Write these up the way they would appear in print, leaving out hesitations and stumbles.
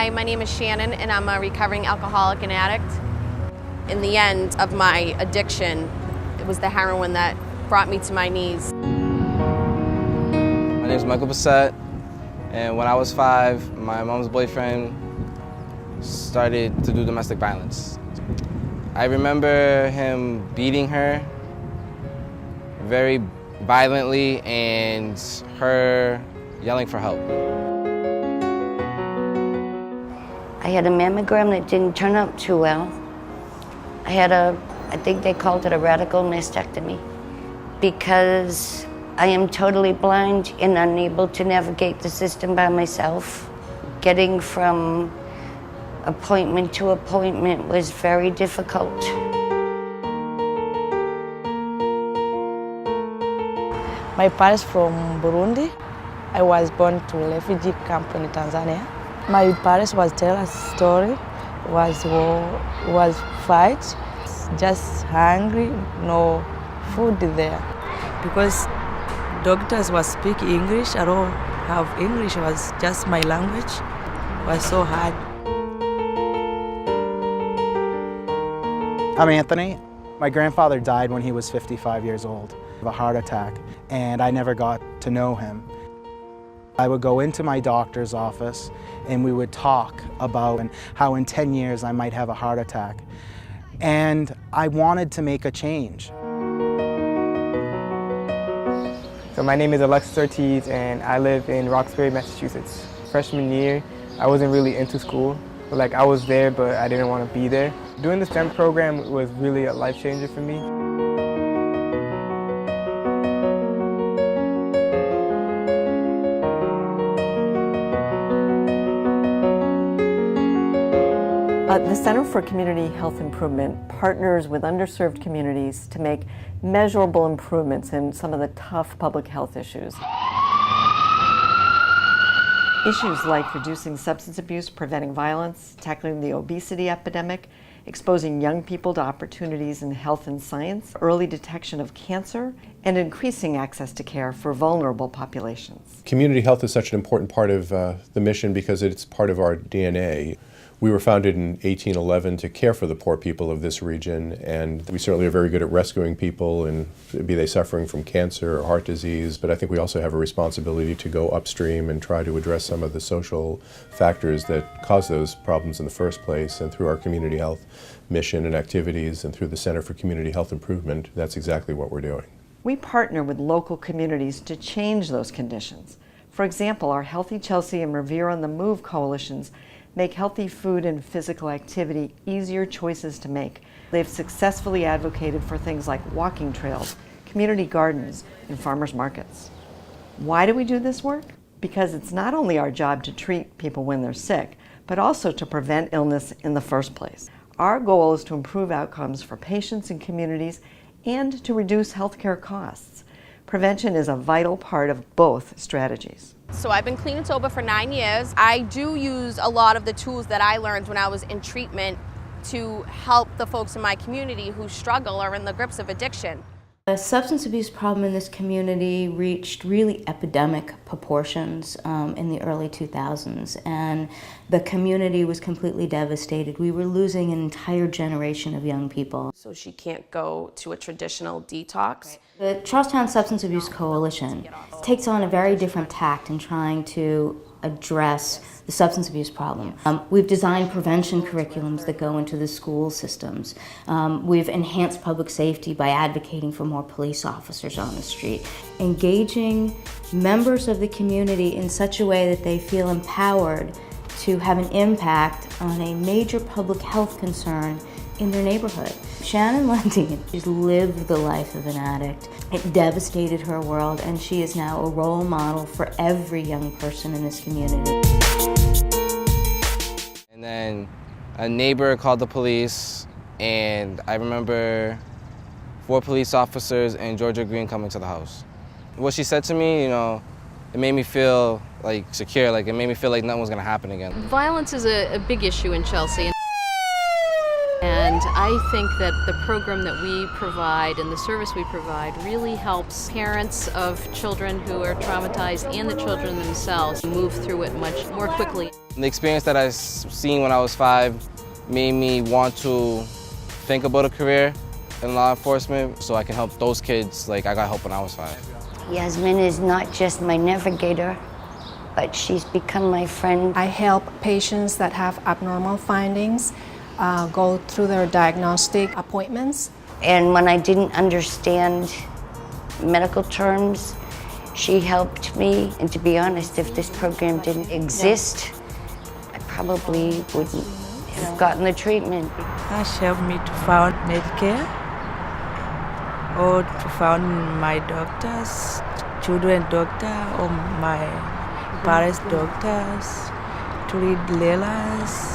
Hi, my name is Shannon, and I'm a recovering alcoholic and addict. In the end of my addiction, it was the heroin that brought me to my knees. My name is Michael Bissett, and when I was 5, my mom's boyfriend started to do domestic violence. I remember him beating her very violently and her yelling for help. I had a mammogram that didn't turn out too well. I had I think they called it a radical mastectomy, because I am totally blind and unable to navigate the system by myself. Getting from appointment to appointment was very difficult. My parents from Burundi. I was born to a refugee camp in Tanzania. My parents was tell us story, was war, was fight, just hungry, no food there. Because doctors was speak English, I don't have English, was just my language, was so hard. I'm Anthony. My grandfather died when he was 55 years old of a heart attack, and I never got to know him. I would go into my doctor's office and we would talk about how in 10 years I might have a heart attack. And I wanted to make a change. So my name is Alexis Ortiz and I live in Roxbury, Massachusetts. Freshman year, I wasn't really into school. Like, I was there, but I didn't want to be there. Doing the STEM program was really a life changer for me. The Center for Community Health Improvement partners with underserved communities to make measurable improvements in some of the tough public health issues. Issues like reducing substance abuse, preventing violence, tackling the obesity epidemic, exposing young people to opportunities in health and science, early detection of cancer, and increasing access to care for vulnerable populations. Community health is such an important part of the mission because it's part of our DNA. We were founded in 1811 to care for the poor people of this region, and we certainly are very good at rescuing people, and be they suffering from cancer or heart disease, but I think we also have a responsibility to go upstream and try to address some of the social factors that cause those problems in the first place. And through our community health mission and activities and through the Center for Community Health Improvement, that's exactly what we're doing. We partner with local communities to change those conditions. For example, our Healthy Chelsea and Revere on the Move coalitions make healthy food and physical activity easier choices to make. They've successfully advocated for things like walking trails, community gardens, and farmers markets. Why do we do this work? Because it's not only our job to treat people when they're sick, but also to prevent illness in the first place. Our goal is to improve outcomes for patients and communities and to reduce healthcare costs. Prevention is a vital part of both strategies. So I've been clean and sober for 9 years. I do use a lot of the tools that I learned when I was in treatment to help the folks in my community who struggle or in the grips of addiction. The substance abuse problem in this community reached really epidemic proportions in the early 2000s, and the community was completely devastated. We were losing an entire generation of young people. So she can't go to a traditional detox. The Charlestown Substance Abuse Coalition takes on a very different tact in trying to address the substance abuse problem. We've designed prevention curriculums that go into the school systems. We've enhanced public safety by advocating for more police officers on the street. Engaging members of the community in such a way that they feel empowered to have an impact on a major public health concern in their neighborhood. Shannon Lundy, she's lived the life of an addict. It devastated her world, and she is now a role model for every young person in this community. And then a neighbor called the police, and I remember 4 police officers and Georgia Green coming to the house. What she said to me, it made me feel like secure, like it made me feel like nothing was gonna happen again. Violence is a big issue in Chelsea. And And I think that the program that we provide and the service we provide really helps parents of children who are traumatized and the children themselves move through it much more quickly. The experience that I seen when I was 5 made me want to think about a career in law enforcement so I can help those kids like I got help when I was 5. Yasmin is not just my navigator, but she's become my friend. I help patients that have abnormal findings go through their diagnostic appointments. And when I didn't understand medical terms, she helped me. And to be honest, if this program didn't exist, I probably wouldn't have gotten the treatment. Has helped me to found Medicare or to found my doctors, children doctor or my parents doctors, to read letters,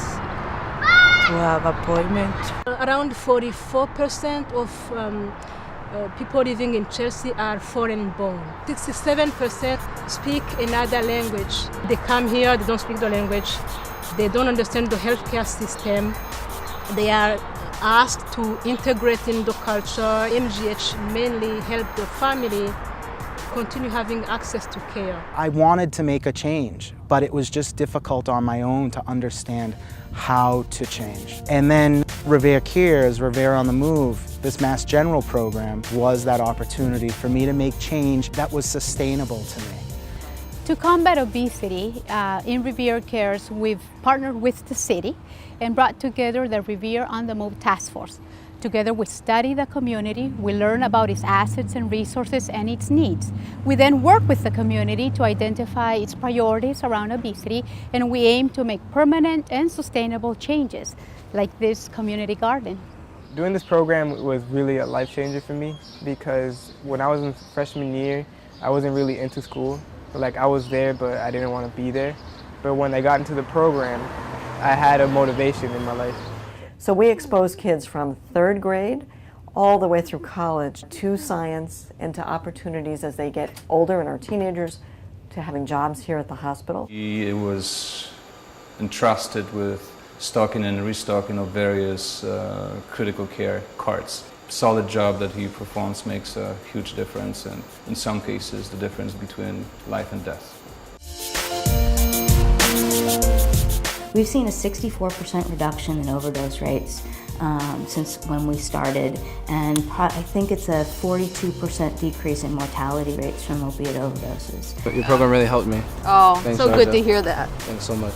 to have appointment. Around 44% of people living in Chelsea are foreign born. 67% speak another language. They come here, they don't speak the language, they don't understand the healthcare system. They are asked to integrate in the culture. MGH mainly help the family continue having access to care. I wanted to make a change, but it was just difficult on my own to understand how to change. And then Revere Cares, Revere on the Move, this Mass General program was that opportunity for me to make change that was sustainable to me. To combat obesity, in Revere Cares, we've partnered with the city and brought together the Revere on the Move Task Force. Together we study the community, we learn about its assets and resources and its needs. We then work with the community to identify its priorities around obesity, and we aim to make permanent and sustainable changes, like this community garden. Doing this program was really a life changer for me because when I was in freshman year, I wasn't really into school. Like I was there, but I didn't want to be there. But when I got into the program, I had a motivation in my life. So we expose kids from 3rd grade all the way through college to science and to opportunities as they get older and are teenagers, to having jobs here at the hospital. He was entrusted with stocking and restocking of various critical care carts. Solid job that he performs makes a huge difference, and in some cases the difference between life and death. We've seen a 64% reduction in overdose rates since when we started, and I think it's a 42% decrease in mortality rates from opiate overdoses. Your program really helped me. Oh, Thanks, so Georgia. good to hear that. Thanks so much.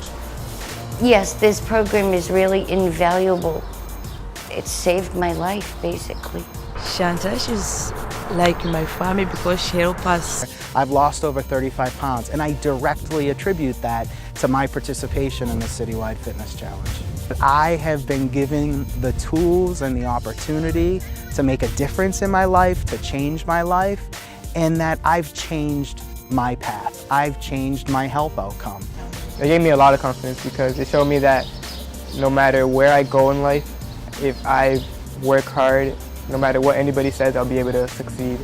Yes, this program is really invaluable. It saved my life, basically. Shanta, she's like my family because she helped us. I've lost over 35 pounds, and I directly attribute that to my participation in the Citywide Fitness Challenge. I have been given the tools and the opportunity to make a difference in my life, to change my life, and that I've changed my path. I've changed my health outcome. It gave me a lot of confidence because it showed me that no matter where I go in life, if I work hard, no matter what anybody says, I'll be able to succeed.